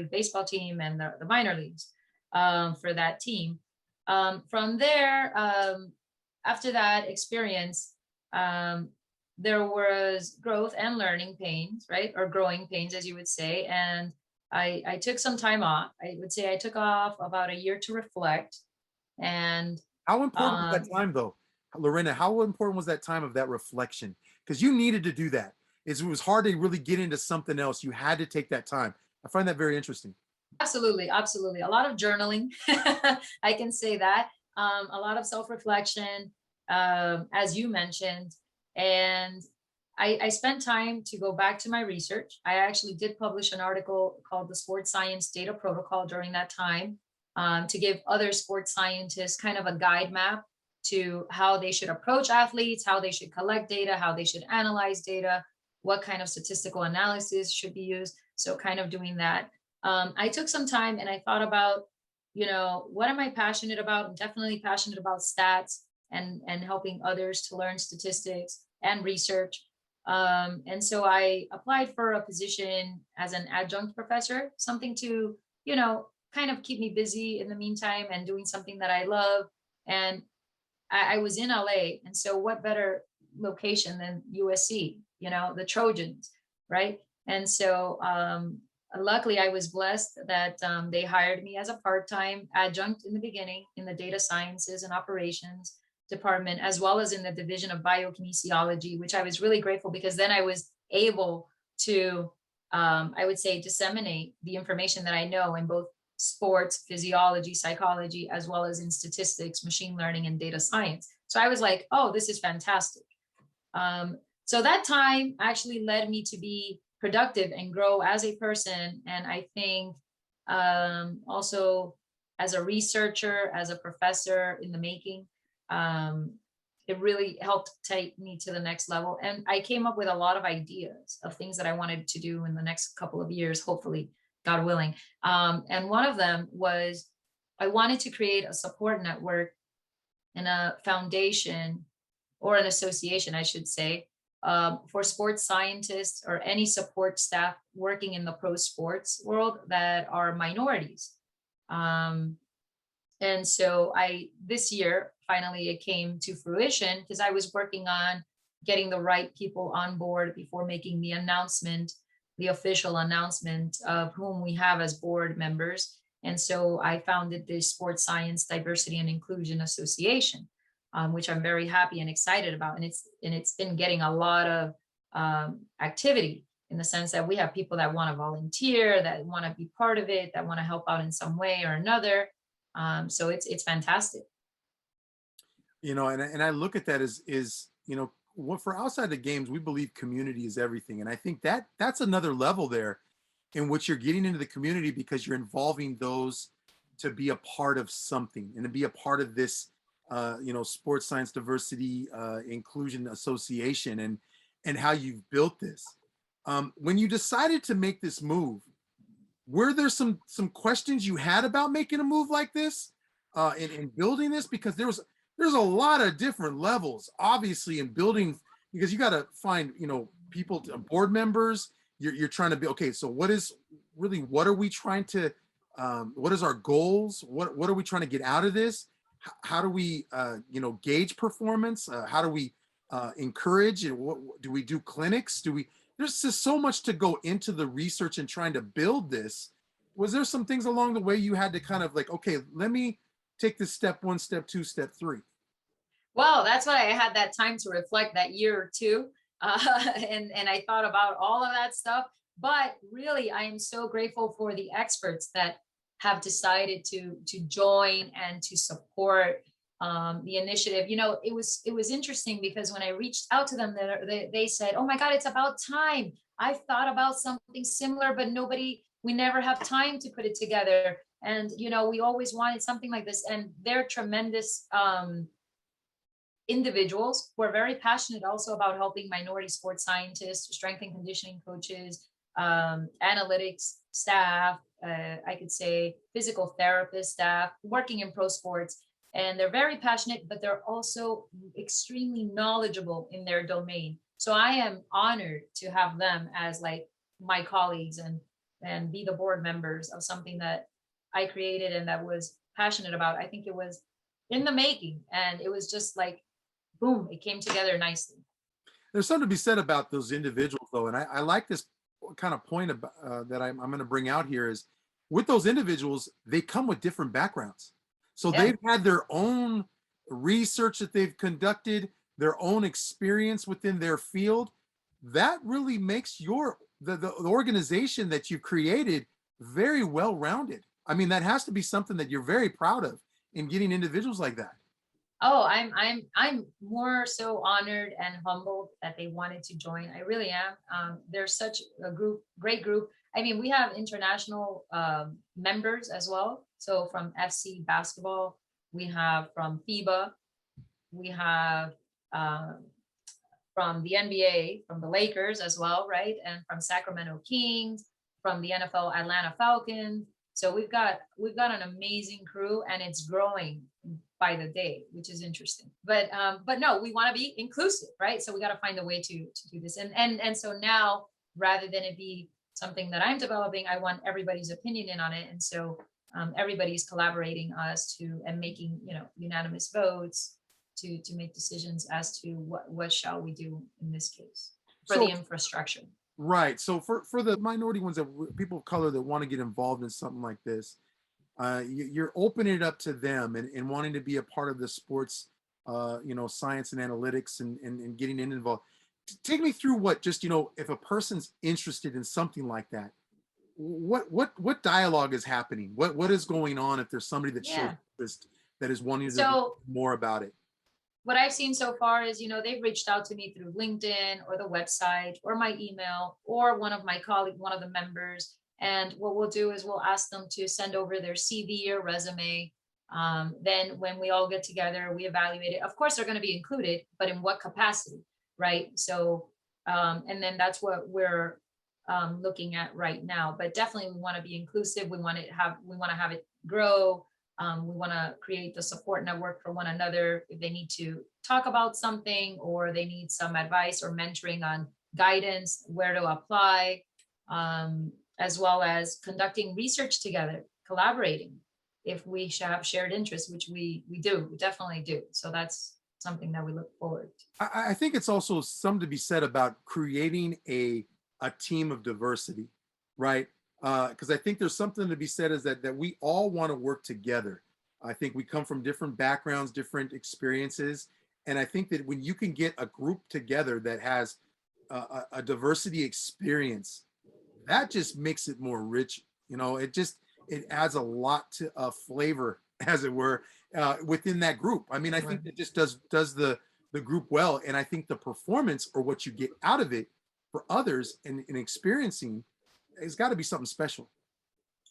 Speaker 3: Baseball team and the minor leagues for that team. From there, after that experience, there was growth and learning pains, right? Or growing pains, as you would say. And I took some time off. I would say I took off about a year to reflect. And
Speaker 2: how important was that time, though, Lorena? How important was that time of that reflection? Because you needed to do that. It was hard to really get into something else. You had to take that time. I find that very interesting.
Speaker 3: Absolutely. A lot of journaling. I can say that. A lot of self-reflection, as you mentioned. And I spent time to go back to my research. I actually did publish an article called the Sports Science Data Protocol during that time, to give other sports scientists kind of a guide map to how they should approach athletes, how they should collect data, how they should analyze data, what kind of statistical analysis should be used. So kind of doing that. I took some time and I thought about, what am I passionate about? I'm definitely passionate about stats and helping others to learn statistics and research. And so I applied for a position as an adjunct professor, something to, kind of keep me busy in the meantime and doing something that I love. And I was in LA. And so what better location than USC, the Trojans, right? And so luckily I was blessed that they hired me as a part-time adjunct in the beginning in the data sciences and operations department, as well as in the division of biokinesiology, which I was really grateful because then I was able to, I would say, disseminate the information that I know in both sports, physiology, psychology, as well as in statistics, machine learning, and data science. So I was like, oh, this is fantastic. So that time actually led me to be productive and grow as a person. And I think also as a researcher, as a professor in the making, it really helped take me to the next level. And I came up with a lot of ideas of things that I wanted to do in the next couple of years, hopefully, God willing. And one of them was I wanted to create a support network and a foundation or an association, I should say, for sports scientists or any support staff working in the pro sports world that are minorities. And so this year, finally, it came to fruition because I was working on getting the right people on board before making the announcement, the official announcement of whom we have as board members. And so I founded the Sports Science Diversity and Inclusion Association, which I'm very happy and excited about. And it's been getting a lot of activity in the sense that we have people that want to volunteer, that want to be part of it, that want to help out in some way or another. So it's fantastic.
Speaker 2: And I look at that as for outside the games, we believe community is everything. And I think that that's another level there in which you're getting into the community because you're involving those to be a part of something and to be a part of this, sports science diversity inclusion association, and how you've built this. When you decided to make this move, were there some questions you had about making a move like this, in building this? Because there's a lot of different levels, obviously, in building, because you got to find, people, board members. You're trying to be okay. So what are we trying to, what is our goals? What are we trying to get out of this? How do we, gauge performance? How do we encourage? And what do we do? Clinics? There's just so much to go into the research and trying to build this. Was there some things along the way you had to kind of like, okay, let me take this step 1, step 2, step 3?
Speaker 3: Well, that's why I had that time to reflect, that year or two. And I thought about all of that stuff. But really, I am so grateful for the experts that have decided to join and to support the initiative. It was interesting because when I reached out to them, they said, "Oh my God, it's about time. I've thought about something similar, but we never have time to put it together. And we always wanted something like this." And they're tremendous individuals who are very passionate also about helping minority sports scientists, strength and conditioning coaches, analytics staff, I could say physical therapist staff working in pro sports. And they're very passionate, but they're also extremely knowledgeable in their domain. So I am honored to have them as like my colleagues and be the board members of something that I created and that was passionate about. I think it was in the making, and it was just like, boom, it came together nicely.
Speaker 2: There's something to be said about those individuals, though, and I like this kind of point about, that I'm going to bring out here is, with those individuals, they come with different backgrounds, so
Speaker 3: Yeah.
Speaker 2: they've had their own research that they've conducted, their own experience within their field. That really makes the organization that you created very well rounded. I mean, that has to be something that you're very proud of in getting individuals like that.
Speaker 3: Oh, I'm more so honored and humbled that they wanted to join. I really am. They're such a great group. I mean, we have international members as well. So from FC basketball, we have from FIBA, we have from the NBA, from the Lakers as well, right? And from Sacramento Kings, from the NFL Atlanta Falcons. So we've got an amazing crew, and it's growing by the day, which is interesting. But no, we want to be inclusive, right? So we got to find a way to do this. And so now, rather than it be something that I'm developing, I want everybody's opinion in on it. And so everybody's collaborating us and making unanimous votes to make decisions as to what shall we do in this case for the infrastructure.
Speaker 2: Right. So for the minority ones, people of color that want to get involved in something like this, you're opening it up to them and wanting to be a part of the sports, science and analytics and getting involved. Take me through if a person's interested in something like that, what dialogue is happening? What is going on if there's somebody that shows interest, that is wanting to know more about it?
Speaker 3: What I've seen so far is, they've reached out to me through LinkedIn or the website or my email or one of my colleagues, one of the members. And what we'll do is we'll ask them to send over their CV or resume. Then when we all get together, we evaluate it. Of course, they're going to be included, but in what capacity, right? So, and then that's what we're looking at right now. But definitely, we want to be inclusive. We want to have it grow. We want to create the support network for one another if they need to talk about something or they need some advice or mentoring on guidance, where to apply, as well as conducting research together, collaborating if we have shared interests, which we definitely do. So that's something that we look forward to.
Speaker 2: I think it's also something to be said about creating a team of diversity, right? Because I think there's something to be said is that we all want to work together. I think we come from different backgrounds, different experiences. And I think that when you can get a group together that has a diversity experience, that just makes it more rich. It adds a lot to flavor, as it were, within that group. I mean, I think it just does the the group well. And I think the performance or what you get out of it for others and experiencing, it's got to be something special.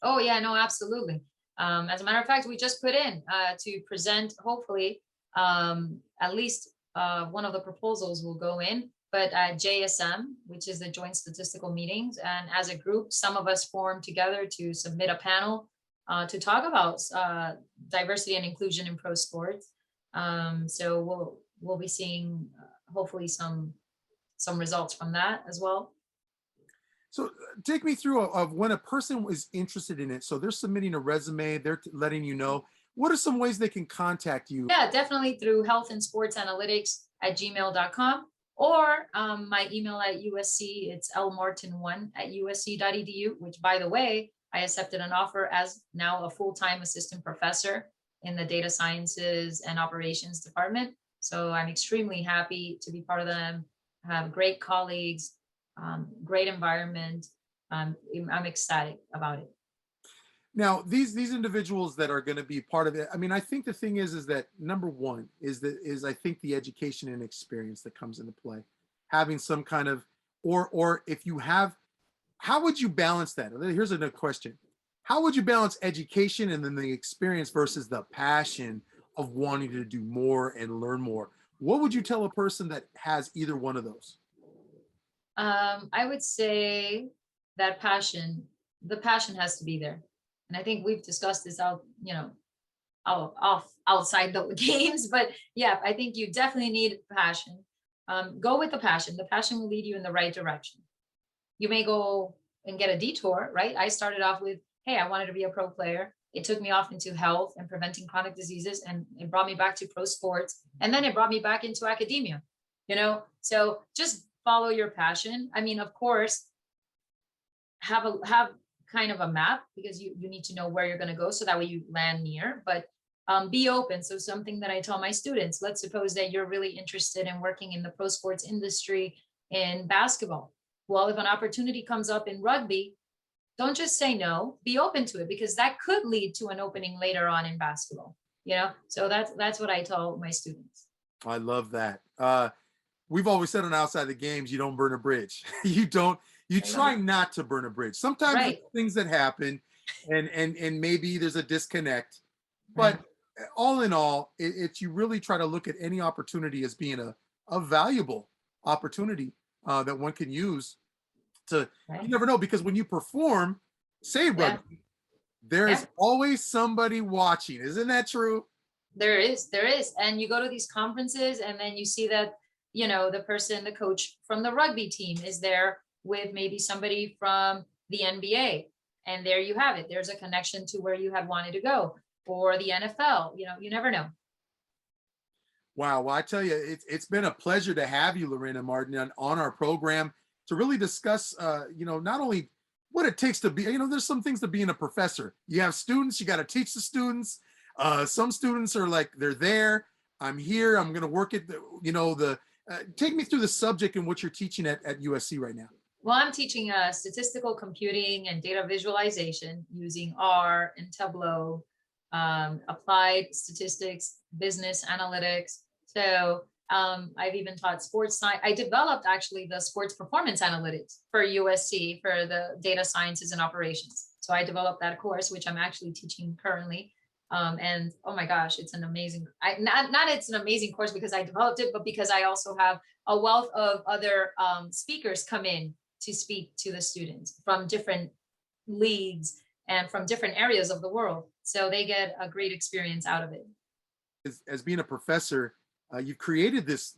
Speaker 3: Oh yeah, no, absolutely. As a matter of fact, we just put in to present, hopefully, at least one of the proposals will go in, but JSM, which is the Joint Statistical Meetings. And as a group, some of us formed together to submit a panel to talk about diversity and inclusion in pro sports. So we'll be seeing hopefully some results from that as well.
Speaker 2: So take me through of when a person is interested in it. So they're submitting a resume, they're letting you know. What are some ways they can contact you?
Speaker 3: Yeah, definitely through health and sports analytics at gmail.com or my email at USC. It's lmartin1@usc.edu, which, by the way, I accepted an offer as now a full-time assistant professor in the data sciences and operations department. So I'm extremely happy to be part of them. I have great colleagues, great environment. I'm ecstatic about it.
Speaker 2: Now, these individuals that are going to be part of it, I mean, I think the thing is that number one is I think the education and experience that comes into play, having some kind of, or if you have, how would you balance that? Here's another question: how would you balance education and then the experience versus the passion of wanting to do more and learn more? What would you tell a person that has either one of those?
Speaker 3: I would say that the passion has to be there. And I think we've discussed this outside the games, but yeah, I think you definitely need passion. Go with the passion. The passion will lead you in the right direction. You may go and get a detour, right? I started off with, hey, I wanted to be a pro player. It took me off into health and preventing chronic diseases, and it brought me back to pro sports. And then it brought me back into academia, So just follow your passion. I mean, of course, have kind of a map, because you need to know where you're going to go so that way you land near, but be open. So something that I tell my students, let's suppose that you're really interested in working in the pro sports industry in basketball. Well, if an opportunity comes up in rugby, don't just say no, be open to it, because that could lead to an opening later on in basketball, So that's what I tell my students.
Speaker 2: I love that. We've always said on Outside the Games, you don't burn a bridge. You try not to burn a bridge. Sometimes
Speaker 3: Right.
Speaker 2: there's things that happen and maybe there's a disconnect, but all in all, it's you really try to look at any opportunity as being a valuable opportunity that one can use to, you never know, because when you perform, say rugby, there is always somebody watching. Isn't that true?
Speaker 3: There is. And you go to these conferences and then you see that, the coach from the rugby team is there with maybe somebody from the NBA. And there you have it. There's a connection to where you had wanted to go, or the NFL. You never know.
Speaker 2: Wow. Well, I tell you, it's been a pleasure to have you, Lorena Martin, on our program to really discuss, not only what it takes to be, there's some things to being a professor. You have students, you got to teach the students. Some students are like, they're there. I'm here. I'm going to work at take me through the subject and what you're teaching at USC right now.
Speaker 3: Well, I'm teaching statistical computing and data visualization using R and Tableau, applied statistics, business analytics. So I've even taught sports science. I developed actually the sports performance analytics for USC for the data sciences and operations. So I developed that course, which I'm actually teaching currently. And oh my gosh, it's an amazing, it's an amazing course because I developed it, but because I also have a wealth of other speakers come in to speak to the students from different leagues and from different areas of the world. So they get a great experience out of it.
Speaker 2: As being a professor, you've created this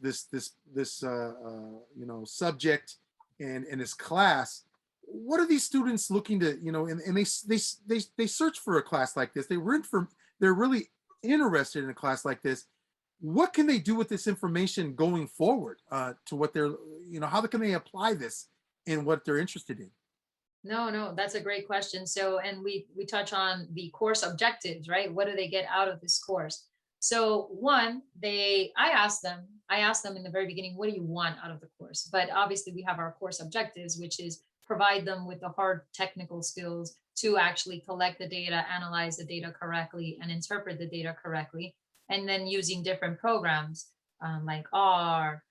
Speaker 2: subject and this class. What are these students looking to, and they search for a class like this. They're really interested in a class like this. What can they do with this information going forward to what they're, how can they apply this in what they're interested in?
Speaker 3: No, that's a great question. So, and we touch on the course objectives, right? What do they get out of this course? So one, I asked them in the very beginning, what do you want out of the course? But obviously we have our course objectives, which is provide them with the hard technical skills to actually collect the data, analyze the data correctly, and interpret the data correctly. And then using different programs like R,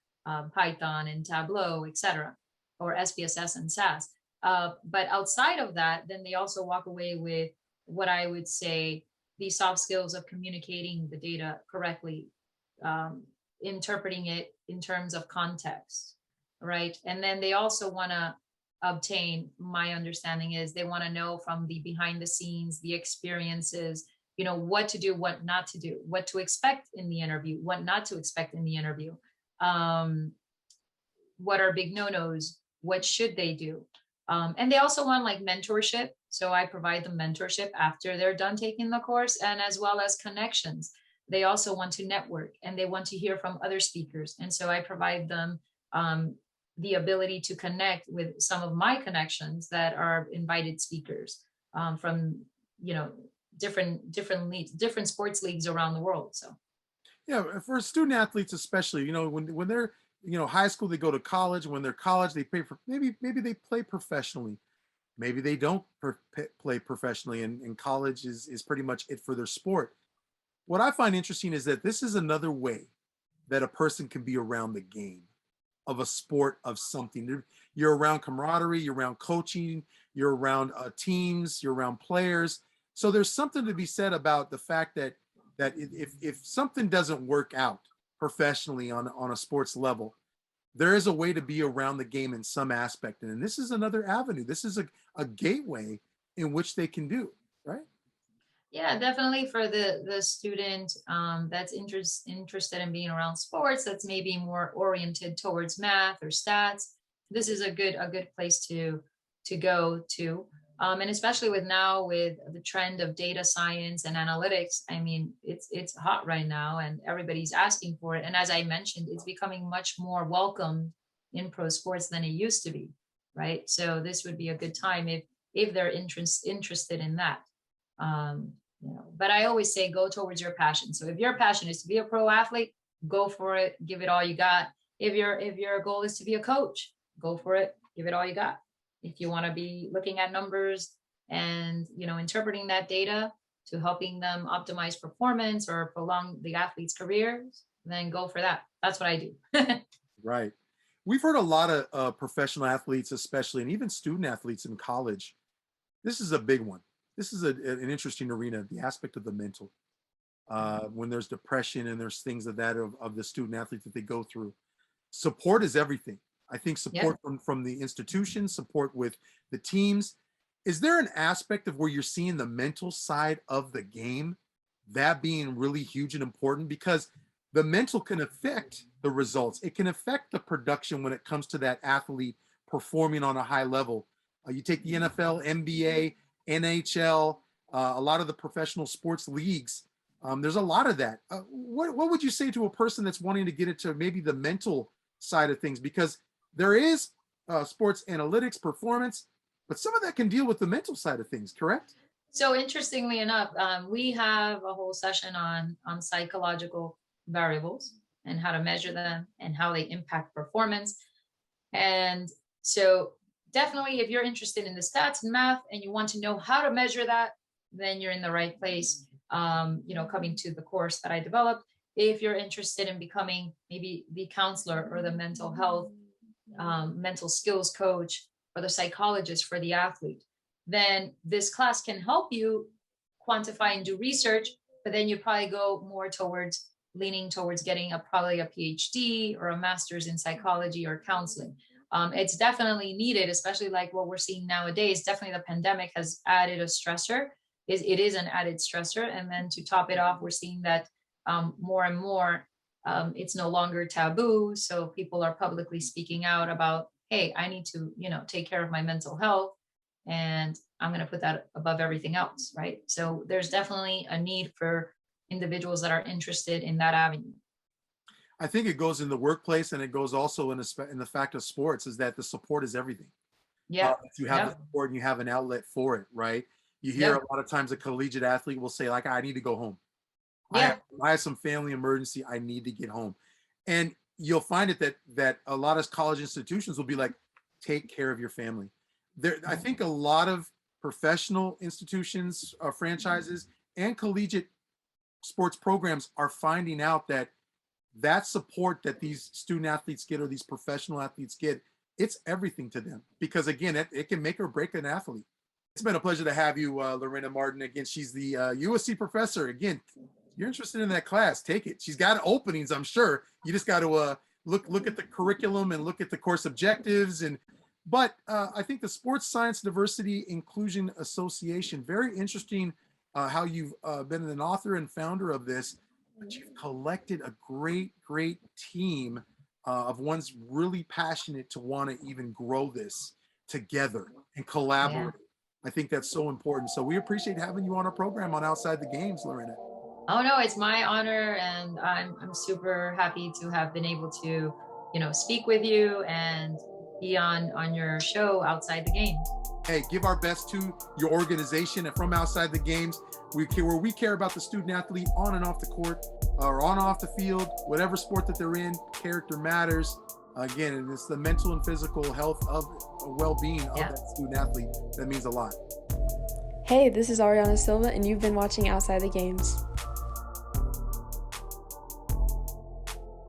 Speaker 3: Python and Tableau, etc., or SPSS and SAS. But outside of that, then they also walk away with what I would say the soft skills of communicating the data correctly, um, interpreting it in terms of context, right? And then they also want to obtain, my understanding is they want to know from the behind the scenes, the experiences, what to do, what not to do, what to expect in the interview, what not to expect in the interview. Um, what are big no-nos, what should they do, and they also want like mentorship, so I provide them mentorship after they're done taking the course, and as well as connections. They also want to network and they want to hear from other speakers, and so I provide them um, the ability to connect with some of my connections that are invited speakers from different leagues, different sports leagues around the world. So
Speaker 2: Yeah, for student athletes especially, when they're high school, they go to college. When they're college, they pay for maybe they play professionally. Maybe they don't play professionally, and college is pretty much it for their sport. What I find interesting is that this is another way that a person can be around the game of a sport of something. You're around camaraderie, you're around coaching, you're around teams, you're around players. So there's something to be said about the fact that if something doesn't work out professionally on a sports level, there is a way to be around the game in some aspect. And this is another avenue. This is a gateway in which they can do, right?
Speaker 3: yeah, definitely for the student that's interested in being around sports, that's maybe more oriented towards math or stats. This is a good place to go to. And especially with now with the trend of data science and analytics, I mean, it's hot right now and everybody's asking for it. And as I mentioned, it's becoming much more welcome in pro sports than it used to be, right? So this would be a good time if they're interested in that. Um, but I always say go towards your passion. So if your passion is to be a pro athlete, go for it, give it all you got. If your goal is to be a coach, go for it, give it all you got. If you want to be looking at numbers and interpreting that data to helping them optimize performance or prolong the athlete's careers, then go for that. That's what I do.
Speaker 2: Right. We've heard a lot of professional athletes, especially, and even student athletes in college. This is a big one. This is an interesting arena, the aspect of the mental. When there's depression and there's things of the student athlete that they go through. Support is everything. I think support from the institution, support with the teams. Is there an aspect of where you're seeing the mental side of the game, that being really huge and important? Because the mental can affect the results. It can affect the production when it comes to that athlete performing on a high level. You take the NFL, NBA, NHL, a lot of the professional sports leagues. There's a lot of that. What would you say to a person that's wanting to get into maybe the mental side of things? Because there is sports analytics, performance, but some of that can deal with the mental side of things, correct?
Speaker 3: So interestingly enough, we have a whole session on psychological variables and how to measure them and how they impact performance. And so definitely if you're interested in the stats and math and you want to know how to measure that, then you're in the right place. Coming to the course that I developed. If you're interested in becoming maybe the counselor or the mental health, mental skills coach or the psychologist for the athlete, then this class can help you quantify and do research, but then you probably go more towards leaning towards getting probably a PhD or a master's in psychology or counseling. It's definitely needed, especially like what we're seeing nowadays. Definitely the pandemic has added a stressor. It is an added stressor. And then to top it off, we're seeing that more and more, it's no longer taboo. So people are publicly speaking out about, hey, I need to, take care of my mental health. And I'm going to put that above everything else, right? So there's definitely a need for individuals that are interested in that avenue.
Speaker 2: I think it goes in the workplace, and it goes also in the fact of sports, is that the support is everything.
Speaker 3: Yeah.
Speaker 2: If you have the support and you have an outlet for it, right? You hear a lot of times a collegiate athlete will say, like, I need to go home.
Speaker 3: Yeah.
Speaker 2: I have some family emergency. I need to get home. And you'll find it that a lot of college institutions will be like, take care of your family. I think a lot of professional institutions, franchises, and collegiate sports programs are finding out that that support that these student athletes get or these professional athletes get, it's everything to them, because again, it can make or break an athlete. It's been a pleasure to have you, Lorena Martin. Again, she's the USC professor. Again, you're interested in that class, take it. She's got openings, I'm sure. You just got to look at the curriculum and look at the course objectives. But I think the Sports Science Diversity Inclusion Association, very interesting how you've been an author and founder of this, but you've collected a great team of ones really passionate to want to even grow this together and collaborate. Yeah. I think that's so important. So we appreciate having you on our program on Outside the Games, Lorena.
Speaker 3: Oh no, it's my honor, and I'm super happy to have been able to, speak with you and be on your show Outside the Games.
Speaker 2: Hey, give our best to your organization and from Outside the Games. We care about the student athlete on and off the court or on and off the field, whatever sport that they're in. Character matters. Again, and it's the mental and physical health of well-being of that student athlete that means a lot.
Speaker 1: Hey, this is Ariana Silva, and you've been watching Outside the Games.